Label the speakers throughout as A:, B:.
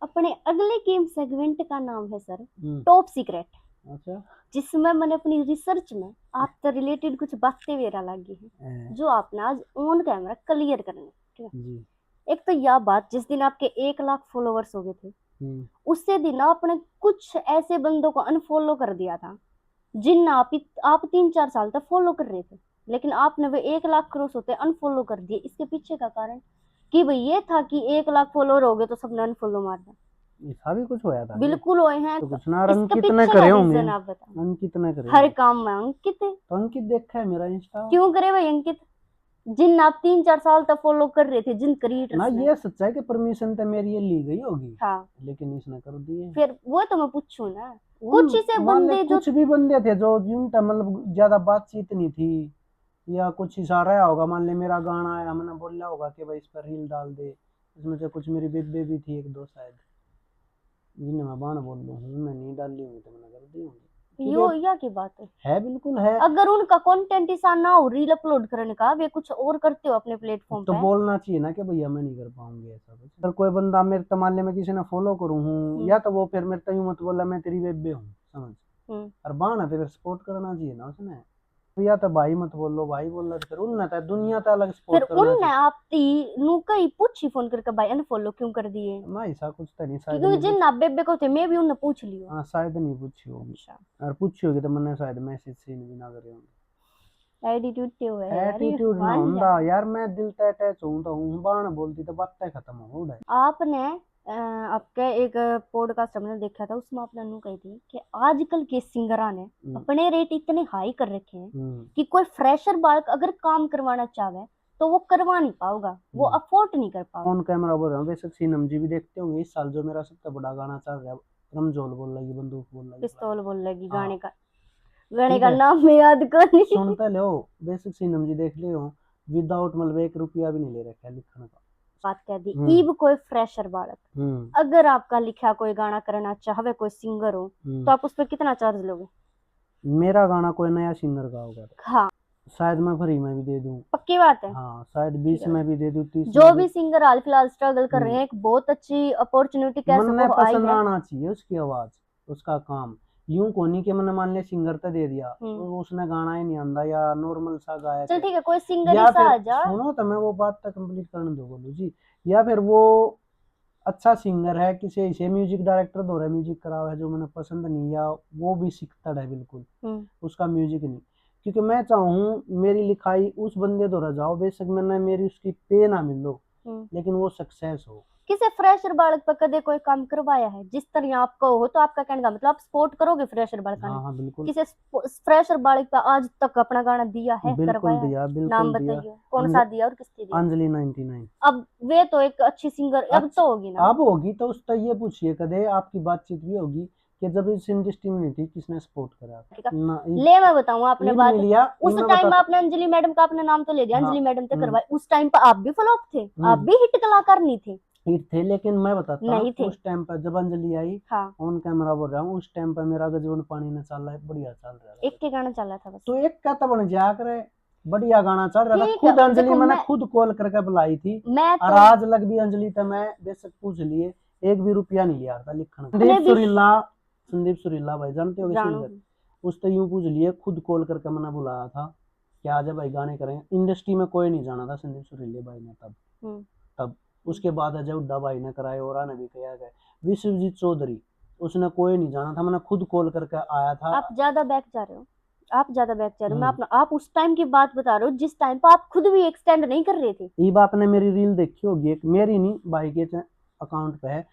A: अपने अगले game segment का नाम है सर
B: हम्म,
A: टॉप सीक्रेट,
B: अच्छा
A: जिसमें मैंने अपनी रिसर्च में आपसे रिलेटेड कुछ बातें वेरा लागी है जो आपने आज ऑन कैमरा क्लियर करनी है, ठीक है।
B: जी।
A: एक तो यह बात, जिस दिन आपके 1 लाख फॉलोवर्स हो गए थे उससे दिन आपने कुछ ऐसे बंदों को अनफॉलो कर दिया था जिन आप 3-4 साल तक फॉलो कर रहे थे, लेकिन आपने वे 1 लाख क्रॉस होते अनफॉलो कर दिए। इसके पीछे का कारण कि भाई ये था कि 1 लाख फॉलोअर हो गए तो सबने अनफॉलो मार दिया।
B: ऐसा भी कुछ होया था क्या?
A: बिल्कुल हुए हैं।
B: तो कुछ ना,
A: इसके
B: अंकित ने
A: पीछे का
B: करे होंगे।
A: रीजन आप बताओ।
B: अंकित ने करे
A: हर
B: होंगे।
A: काम में अंकित है।
B: तो अंकित देखा है मेरा इंस्टा।
A: क्यों करे भाई अंकित? जिन आप 3-4 साल तक फॉलो कर रहे थे, जिन
B: ना
A: क्रिएटर्स ने।
B: ये सच्चा है कि परमिशन तो मेरी ये ली गई होगी,
A: हाँ,
B: लेकिन इसने कर दिए।
A: फिर वो तो मैं पूछूं ना।
B: उन
A: कुछ ऐसे
B: मान ले
A: बंदे जो
B: कुछ भी बंदे थे जो जिनका मतलब ज्यादा बातचीत नहीं थी, या कुछ इशारा आया होगा, मान ले मेरा गाना आया, हमने बोला होगा कि भाई इस पर रील डाल दे, इसमें से कुछ मेरी बेबे भी थी एक दो शायद, जिन्हें मैं बाण बोल रहा हूँ, मैं नहीं डाली होंगी तो मैंने कर दी होंगी,
A: यो
B: क्योंकि
A: या की बात है।
B: है बिल्कुल है।
A: अगर उनका कंटेंट ऐसा ना हो रील अपलोड करने का, वे कुछ और करते हो अपने प्लेटफॉर्म
B: तो
A: पे।
B: बोलना चाहिए ना कि भैया मैं नहीं कर पाऊंगी ऐसा कुछ। अगर कोई बंदा मेरे तो मान ले मैं किसी ने फॉलो करूँ हूँ, या तो वो फिर मेरे तो यूं मत बोला मैं तेरी बेबे हूँ, समझ। और बाण है तो फिर सपोर्ट करना चाहिए ना उसने। या तो भाई मत बोलो, भाई बोल रहा तो फिर उनने तो दुनिया तो अलग
A: फिर
B: सपोर्ट करना
A: उनने
B: चाहिए।
A: आप नु कई पूछी फोन करके भाई अनफॉलो क्यों कर दिए?
B: ना ऐसा कुछ तो नहीं, शायद
A: क्योंकि
B: नहीं
A: जिन
B: पूछ।
A: ना बेबे को थे मैं भी उनने पूछ लियो।
B: हाँ शायद नहीं पूछी होगी।
A: अच्छा,
B: और पूछी होगी तो मैंने शायद मैसेज सीन भी ना करे होंगे।
A: एटीट्यूड ते हुआ है यार, ये
B: एटीट्यूड ना
A: मान जा।
B: होंदा यार, मैं दिल से अटैच हूं तो हूं, बाण बोलती तो बातें खत्म हो उड़े।
A: आपने आपके एक पॉडकास्ट हमने देखा था, उसमें आपने नु कही थी कि आजकल के सिंगरा ने अपने रेट इतने हाई कर रखे हैं कि कोई फ्रेशर बालक अगर काम करवाना चाहे तो वो करवा नहीं पाएगा, वो अफोर्ड नहीं कर पाएगा।
B: ऑन कैमरा बोल रहा हूँ, बेशक सीनम जी भी देखते होंगे। इस साल जो मेरा सबसे बड़ा गाना चल रहा है, रमजोल बोल लगी बंदूक बोल लगी वाला।
A: पिस्तौल बोल लगी
B: हाँ
A: गाने का, गाने
B: ठीक
A: का
B: है,
A: नाम मैं याद कर नहीं।
B: सुनते लो। बेशक सीनम जी देख लियो, विदाउट मतलब 1 रुपया भी नहीं ले रखा है लिखने का।
A: बात कह दी ईब कोई फ्रेशर बालक अगर आपका लिखा कोई गाना करना चाहे, कोई सिंगर हो तो आप उस पर कितना चार्ज लोगे?
B: मेरा गाना कोई नया सिंगर का होगा
A: हाँ,
B: शायद मैं फ्री में भी दे दूं।
A: पक्की बात है।
B: हाँ शायद
A: ठीक
B: 20
A: है,
B: में भी दे दूं, 30
A: जो
B: में भी।
A: भी सिंगर हाल फिलहाल स्ट्रगल कर रहे हैं, एक बहुत अच्छी अपॉर्चुनिटी कह
B: मन
A: सको
B: में
A: आई
B: पसंद
A: है।
B: आना चाहिए उसकी आवाज, उसका काम। यूं को नहीं कि मैंने मान लिया सिंगर तो दे दिया तो उसने गाना ही नहीं आंदा, या नॉर्मल सा गायक
A: चल
B: है,
A: ठीक है, कोई सिंगर ही
B: या
A: सा
B: फिर
A: आ जा।
B: सुनो तो मैं वो बात तक कंप्लीट करने दो बोलू जी। या फिर वो अच्छा सिंगर है, किसी ऐसे म्यूजिक डायरेक्टर द्वारा म्यूजिक करा हुआ है जो मैंने पसंद नहीं, या वो भी सिकतड़ है बिल्कुल, उसका म्यूजिक नहीं। क्योंकि मैं चाहूँ मेरी लिखाई उस बंदे द्वारा जाओ, बेशक मैंने मेरी उसकी पे ना मिलो, लेकिन वो सक्सेस हो।
A: किसे फ्रेशर बालक पर कदे कोई काम करवाया है जिस तरह आपका हो? तो आपका कहने का मतलब आप सपोर्ट करोगे फ्रेशर बालक ने?
B: हाँ हाँ बिल्कुल।
A: किसे फ्रेशर बालक पर आज तक अपना गाना दिया है,
B: बिल्कुल
A: करवाया है?
B: दिया,
A: नाम
B: बिल्कुल दिया।
A: बताइए कौन सा दिया और किसने दिया?
B: अंजलि 99।
A: अब वे तो एक अच्छी सिंगर अब
B: अच्छा,
A: तो होगी ना।
B: अब होगी तो उसका ये पूछिए कदे आपकी बातचीत भी होगी कि जब इस इंडस्ट्री में नहीं थी किसने सपोर्ट करा ना।
A: ले मैं बताऊं आपने
B: ईब
A: बात,
B: नहीं लिया,
A: उस
B: मैं
A: टाइम
B: बताता।
A: आपने अंजलि मैडम का अपना नाम तो ले दिया,
B: हाँ
A: अंजलि मैडम से करवाई, उस टाइम पर आप भी फ्लॉप थे, आप भी हिट कलाकार नहीं थे।
B: हिट थे, लेकिन मैं बताता
A: नहीं थे।
B: उस टाइम पर जब अंजलि आई,
A: हाँ,
B: ऑन कैमरा बोल रहा हूँ, उस टाइम पर मेरा गजबन पानी न चल रहा है, बढ़िया चल रहा है।
A: एक के गाना चला था बस।
B: तो एक का तो बन जा करे, बढ़िया गाना चल रहा था।
A: ठीक है,
B: खुद अंजलि
A: देखो
B: मैंने
A: मैं
B: खुद कॉल करके बुलाई थी,
A: मैं
B: और
A: तो
B: आज लग भी अंजलि तो मैं बेशक पूछ लिए, 1 भी रुपया नहीं लिया था लिखने।
A: अपने
B: संदीप
A: भी
B: सुरीला, संदीप सुरीला भाई जानते हो
A: जानो।
B: सिंगर, उस तो यूं पूछ लिए, खुद कॉल करके मैंने बुलाया था कि आ जा भाई गाने करें। इंडस्ट्री में कोई नहीं जाना था संदीप सुरीले भाई ने तब। तब उसके बाद अजय हुड्डा भाई ने कराए, और ने भी किया गया, विश्वजीत चौधरी, उसने कोई नहीं जाना था, मैंने खुद कॉल करके आया था।
A: आप ज्यादा बैक जा रहे हो, आप ज्यादा बैक जा रहे हो। मैं अपना आप उस टाइम की बात बता रहे हो जिस टाइम पर आप खुद भी एक्सटेंड नहीं कर रहे थे।
B: ये आपने मेरी रील देखी होगी, एक मेरी नहीं भाई के अकाउंट पे है,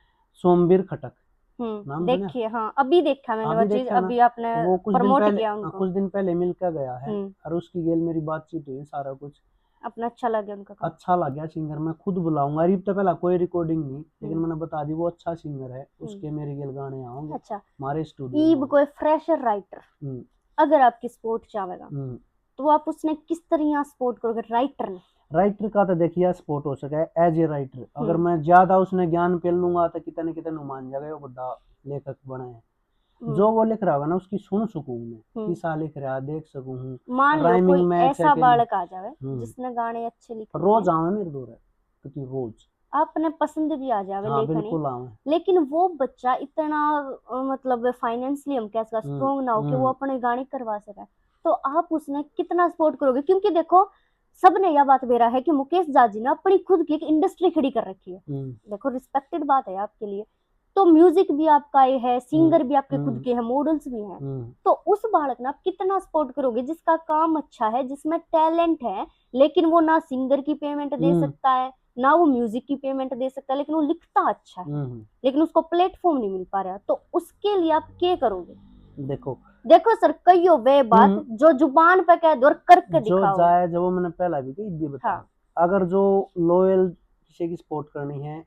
B: सोमवीर खटक नाम सुना।
A: देखिए, हाँ अभी देखा मैंने वो
B: अभी
A: चीज,
B: देखा ना,
A: अभी आपने
B: वो कुछ दिन
A: प्रमोट
B: पहले,
A: किया उनको।
B: कुछ दिन पहले मिलकर गया है, और उसकी गेल मेरी बातचीत हुई, सारा कुछ
A: अपना अच्छा लगे उनका काम।
B: अच्छा लगा। सिंगर मैं खुद बुलाऊंगा, अरीब तो पहला कोई रिकॉर्डिंग नहीं, लेकिन मैंने बता दी वो अच्छा सिंगर है, उसके मेरे गेल गाने आएंगे
A: अच्छा,
B: हमारे स्टूडियो
A: ईब
B: में।
A: कोई फ्रेशर राइटर अगर आपकी सपोर्ट चाहेगा तो आप उसने किस तरह सपोर्ट करोगे? राइटर ने,
B: राइटर का तो देखिए सपोर्ट हो सके एज ए राइटर, अगर मैं ज्यादा उसने ज्ञान पेल लूंगा तो कितने कितने मान जाएगा वो बड़ा लेखक बने है। जो वो लिख रहा होगा ना उसकी सुन सकूं मैं, किसा लिख रहा देख सकूं हूँ,
A: मान लो
B: राइमिंग
A: कोई
B: मैच है
A: ऐसा
B: कि नहीं।
A: बालक आ जाए जिसने गाने अच्छे लिखे
B: रोज आवे मेरे दूर है, क्योंकि रोज
A: आपने पसंद भी आ जावे
B: हाँ
A: लेखनी,
B: बिल्कुल आवे।
A: लेकिन वो बच्चा इतना मतलब फाइनेंशियली हम कैसे स्ट्रोंग ना हो कि वो अपने गाने करवा सके, तो आप उसने कितना सपोर्ट करोगे? क्योंकि देखो सबने यह बात बेरा है कि मुकेश जाजी ने अपनी खुद की एक इंडस्ट्री खड़ी कर रखी है। देखो रिस्पेक्टेड बात है आपके लिए, तो म्यूजिक भी आपका ये है, सिंगर भी आपके खुद के हैं, मॉडल्स भी हैं, तो उस बालक ने आप कितना सपोर्ट करोगे जिसका काम अच्छा है, जिसमें टैलेंट है, लेकिन वो ना सिंगर की पेमेंट दे सकता है, ना वो म्यूजिक की पेमेंट दे सकता है, लेकिन वो लिखता अच्छा है, लेकिन उसको प्लेटफॉर्म नहीं मिल पा रहा, तो उसके लिए आप क्या करोगे? देखो सर, कहियो वे बात जो जुबान पे कह दो और करके
B: जो
A: दिखाओ।
B: जाए, जो मैंने पहला भी बताया,
A: हाँ।
B: अगर जो लॉयल किसी की सपोर्ट करनी है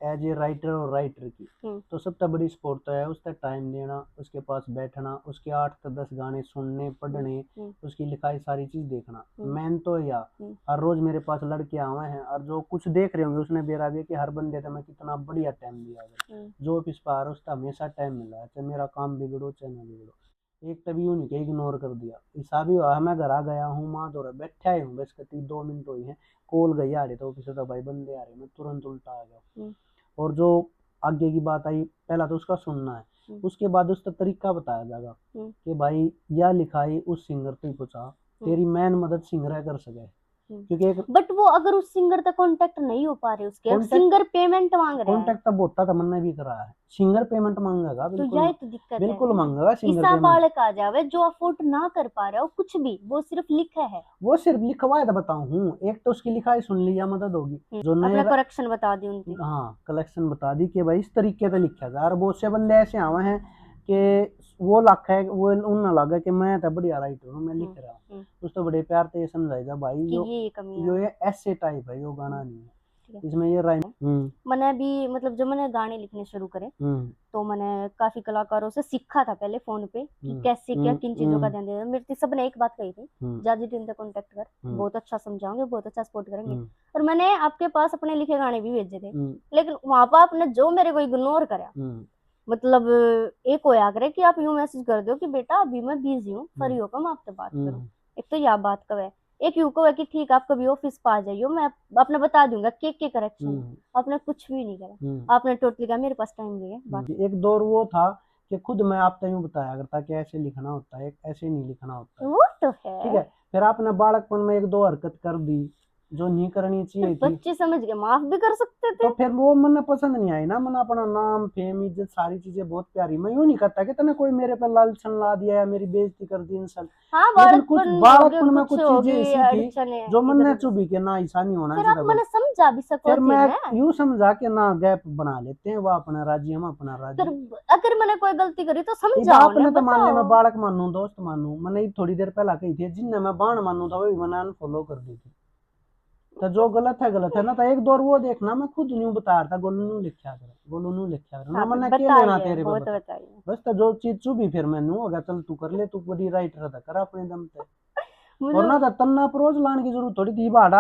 B: एज ए राइटर और राइटर की, तो सबसे बड़ी सपोर्ट तो है उसका टाइम देना, उसके पास बैठना, उसके 8 से 10 गाने सुनने पढ़ने, उसकी लिखाई सारी चीज देखना। मेन तो या हर रोज मेरे पास लड़के आए हैं और जो कुछ देख रहे होंगे उसने बेरा भी कि हर बंदे तो मैं कितना बढ़िया टाइम दिया, जो ऑफिस पर आ रहा उसका हमेशा टाइम मिला है, चाहे मेरा काम बिगड़ो चाहे ना बिगड़ो। एक तभी यूं के इग्नोर कर दिया, ऐसा भी हुआ मैं घर आ गया हूँ, माँ दो बैठा ही हूँ, बस कती 2 मिनट हुई है, कॉल गई आ रही तो ऑफिस तो भाई बंदे आ रहे, मैं तुरंत उल्टा आ गया। और जो आगे की बात आई, पहला तो उसका सुनना है, उसके बाद उसका तरीका बताया जाएगा कि भाई यह लिखाई उस सिंगर तक पहुंचा, तेरी मेन मदद सिंगर कर सके, क्योंकि एक
A: बट वो अगर उस सिंगर तक कांटेक्ट नहीं हो पा रहे उसके, अब सिंगर पेमेंट मांग रहा है,
B: कांटेक्ट तब होता था, मैंने भी करा है, सिंगर पेमेंट मांगेगा,
A: तो
B: बिल्कुल
A: यही तो दिक्कत
B: बिल्कुल
A: है।
B: मांगेगा सिंगर
A: ईसा
B: पेमेंट।
A: बालक आ जावे जो अफोर्ड ना कर पा रहा हो कुछ भी, वो सिर्फ लिखा है,
B: वो सिर्फ लिखवाया था बताऊं हूँ, एक तो उसकी लिखाई सुन लिया मदद होगी, जो
A: अपना
B: नए
A: करेक्शन बता दी उनकी।
B: हाँ कलेक्शन बता दी कि भाई इस तरीके से लिखा था, और बहुत से बंदे ऐसे आवे हैं कि वो लख है, वो उन लगा कि मैं तो बढ़िया राइटर हूँ, मैं लिख रहा हूँ, उस तो बड़े प्यार से ये समझाएगा भाई
A: ये कमी है,
B: ये ऐसे टाइप है, यो गाना नहीं है इसमें ये राइम।
A: मैंने भी मतलब जब मैंने गाने लिखने शुरू करे तो मैंने काफी कलाकारों से सीखा था पहले फोन पे कि कैसे क्या किन चीजों का ध्यान देना। मेरे सबने एक बात कही थी, जाजी टीम से कांटेक्ट कर, बहुत अच्छा समझाओगे, बहुत अच्छा सपोर्ट करेंगे। और मैंने आपके पास अपने लिखे गाने भी भेजे थे, लेकिन वहां पर आपने जो मेरे को इग्नोर करा, मतलब एक होया करे कि आप यूं मैसेज कर दो कि बेटा अभी मैं बिजी हूँ, फ्री होकर मैं आपसे बात करूँ, एक तो यह बात कब है, एक यूको है कि ठीक आप कभी ऑफिस पर आ जाइयो, मैं आपने बता दूंगा के करेक्शन, आपने कुछ भी नहीं करा, आपने टोटली कहा मेरे पास टाइम नहीं है।
B: एक दौर वो था कि खुद मैं आपसे यूं बताया करता कि ऐसे लिखना होता है, ऐसे नहीं लिखना होता है,
A: वो तो
B: ठीक
A: है,
B: है। फिर आपने बालकपन में एक दो हरकत कर दी जो नहीं करनी चाहिए थी,
A: बच्चे समझ के माफ भी कर सकते थे,
B: तो फिर वो मन पसंद नहीं आई ना, मन अपना नाम फेम इज्जत सारी चीजें बहुत प्यारी, मैं यूं नहीं करता कि तने कोई मेरे पे लालचन ला दिया या मेरी बेइज्जती कर दी इंसान,
A: हाँ
B: लेकिन कुछ बालकपन में
A: कुछ
B: कुछ चीजें
A: होगी
B: ऐसी थी
A: अड़चने
B: जो मन
A: इधर
B: ने
A: उधर,
B: चुभी के ना, ऐसा नहीं होना
A: फिर आप
B: चाहिए।
A: मैंने समझा भी सको
B: फिर
A: थी
B: मैं
A: ना,
B: यूं समझा के ना गैप बना लेते हैं, वो अपना राज्य हम अपना
A: फिर
B: राज्य।
A: अगर मैंने कोई गलती करी तो
B: ये
A: समझाओ
B: बाप
A: ना,
B: ने तो मान ले मैं
A: बताओ।
B: बालक मानू दोस्त मानू, मैंने थोड़ी देर पहला कही थी जिनने मैं बाण मानू था वो भी मैंने अनफॉलो कर दी थी, तो जो गलत है ना, तो एक दौर वो देखना मैं खुद न्यू बता रहा था, गोलू न्यू लिखा कर, गोलू न्यू लिखा कर ना,
A: हाँ
B: मैंने क्या लेना
A: बताइए,
B: तेरे पे
A: बहुत
B: बता,
A: बताइए।
B: बस तो जो चीज चुभी फिर मैं नू होगा, चल तू कर ले, तू बड़ी राइटर था कर अपने दम पे, और ना
A: मतलब
B: तो तन्ना अप्रोच लाने की जरूरत थोड़ी थी, बाड़ा